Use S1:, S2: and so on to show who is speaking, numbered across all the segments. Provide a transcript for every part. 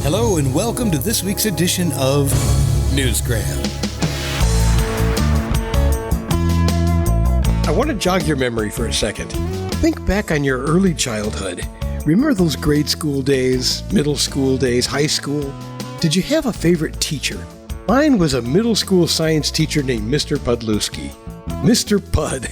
S1: Hello and welcome to this week's edition of Newsgram.
S2: I want to jog your memory for a second. Think back on your early childhood. Remember those grade school days, middle school days, high school? Did you have a favorite teacher? Mine was a middle school science teacher named Mr. Pudlewski. Mr. Pud.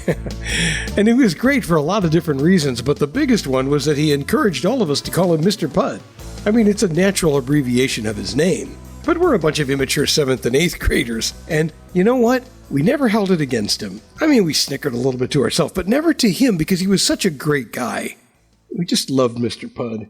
S2: And he was great for a lot of different reasons, but the biggest one was that he encouraged all of us to call him Mr. Pud. I mean, it's a natural abbreviation of his name. But we're a bunch of immature 7th and 8th graders, and you know what? We never held it against him. I mean, we snickered a little bit to ourselves, but never to him because he was such a great guy. We just loved Mr. Pud.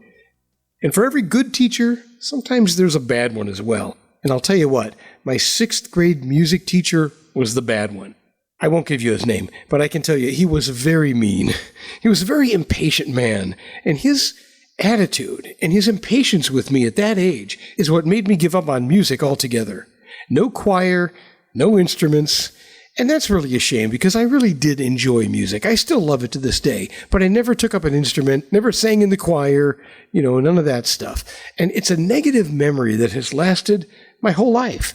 S2: And for every good teacher, sometimes there's a bad one as well. And I'll tell you what, my 6th grade music teacher was the bad one. I won't give you his name, but I can tell you he was very mean. He was a very impatient man, and his attitude and his impatience with me at that age is what made me give up on music altogether. No choir, no instruments, and that's really a shame because I really did enjoy music. I still love it to this day, but I never took up an instrument, never sang in the choir, none of that stuff. And it's a negative memory that has lasted my whole life.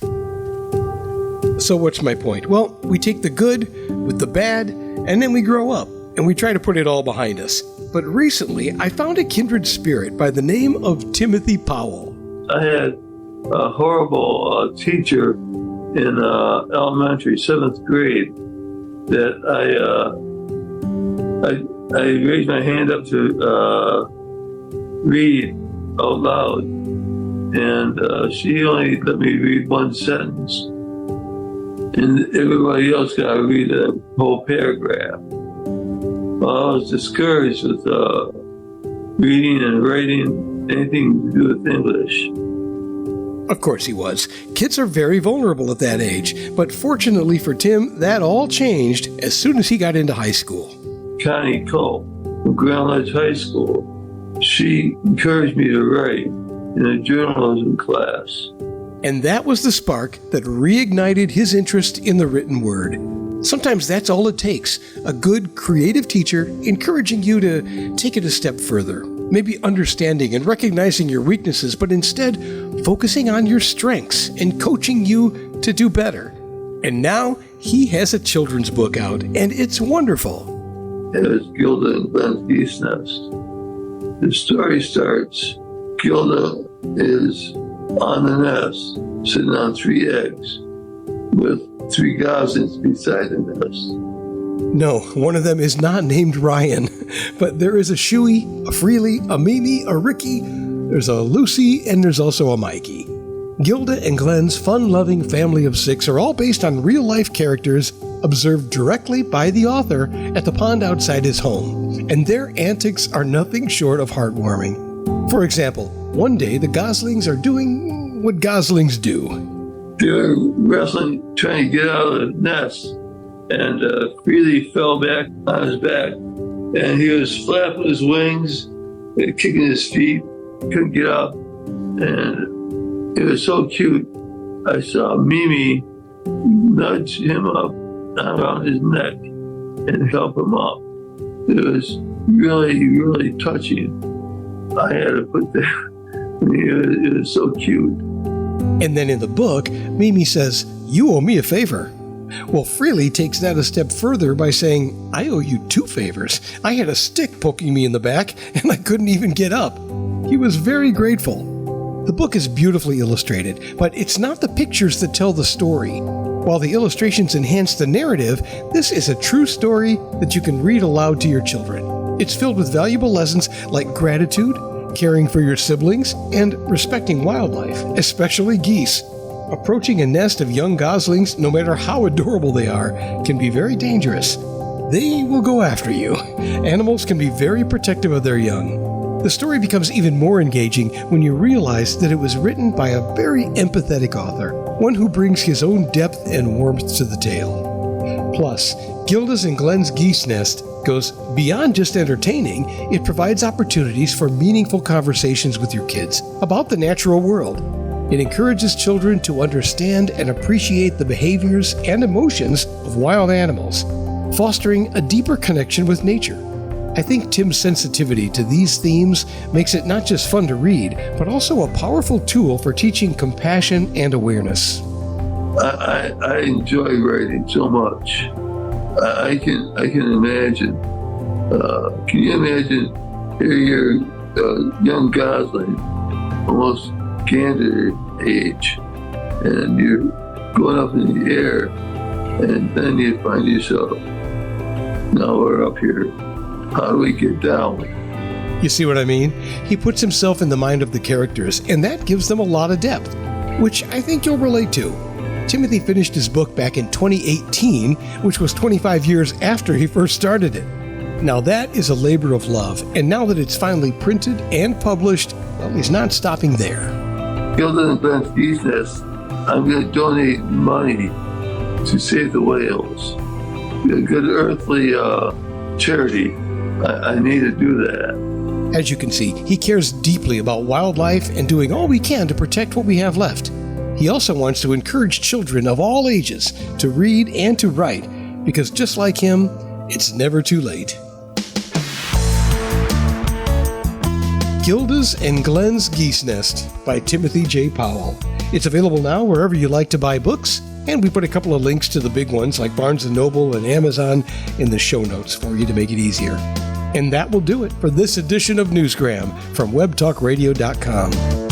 S2: So what's my point? Well, we take the good with the bad, and then we grow up, and we try to put it all behind us. But recently, I found a kindred spirit by the name of Timothy Powell.
S3: I had a horrible teacher in elementary, 7th grade, that I raised my hand up to read out loud, and she only let me read one sentence, and everybody else got to read a whole paragraph. Well, I was discouraged with reading and writing anything to do with English.
S2: Of course he was. Kids are very vulnerable at that age, but fortunately for Tim, that all changed as soon as he got into high school.
S3: Connie Cole from Grand Ledge High School, she encouraged me to write in a journalism class.
S2: And that was the spark that reignited his interest in the written word. Sometimes that's all it takes, a good creative teacher encouraging you to take it a step further, maybe understanding and recognizing your weaknesses, but instead focusing on your strengths and coaching you to do better. And now he has a children's book out, and it's wonderful.
S3: It was Gilda and Glen's Geese nest. The story starts, Gilda is on the nest, sitting on 3 eggs, with 3 goslings beside the nest.
S2: No, one of them is not named Ryan, but there is a Shuey, a Freely, a Mimi, a Ricky, there's a Lucy, and there's also a Mikey. Gilda and Glen's fun-loving family of 6 are all based on real-life characters observed directly by the author at the pond outside his home, and their antics are nothing short of heartwarming. For example, one day the goslings are doing what goslings do.
S3: They were wrestling, trying to get out of the nest, and Freely fell back on his back, and he was flapping his wings, kicking his feet, couldn't get up, and it was so cute. I saw Mimi nudge him up around his neck and help him up. It was really, really touching. I had to put that. It was so cute.
S2: And then in the book, Mimi says, "You owe me a favor." Well, Freely takes that a step further by saying, "I owe you 2 favors. I had a stick poking me in the back, and I couldn't even get up." He was very grateful. The book is beautifully illustrated, but it's not the pictures that tell the story. While the illustrations enhance the narrative, this is a true story that you can read aloud to your children. It's filled with valuable lessons like gratitude, caring for your siblings, and respecting wildlife, especially geese. Approaching a nest of young goslings, no matter how adorable they are, can be very dangerous. They will go after you. Animals can be very protective of their young. The story becomes even more engaging when you realize that it was written by a very empathetic author, one who brings his own depth and warmth to the tale. Plus, Gilda's and Glen's Geese Nest goes beyond just entertaining. It provides opportunities for meaningful conversations with your kids about the natural world. It encourages children to understand and appreciate the behaviors and emotions of wild animals, fostering a deeper connection with nature. I think Tim's sensitivity to these themes makes it not just fun to read, but also a powerful tool for teaching compassion and awareness.
S3: I enjoy writing so much. I can imagine. Can you imagine here you're young Gosling, almost candidate age, and you're going up in the air, and then you find yourself, now we're up here. How do we get down?
S2: You see what I mean? He puts himself in the mind of the characters, and that gives them a lot of depth, which I think you'll relate to. Timothy finished his book back in 2018, which was 25 years after he first started it. Now that is a labor of love, and now that it's finally printed and published, well, he's not stopping there.
S3: Gilda and Glen's Geese nest, I'm going to donate money to save the whales. A good earthly charity. I need to do that.
S2: As you can see, he cares deeply about wildlife and doing all we can to protect what we have left. He also wants to encourage children of all ages to read and to write, because just like him, it's never too late. Gilda's and Glen's Geese Nest by Timothy J. Powell. It's available now wherever you like to buy books, and we put a couple of links to the big ones like Barnes & Noble and Amazon in the show notes for you to make it easier. And that will do it for this edition of Newsgram from webtalkradio.com.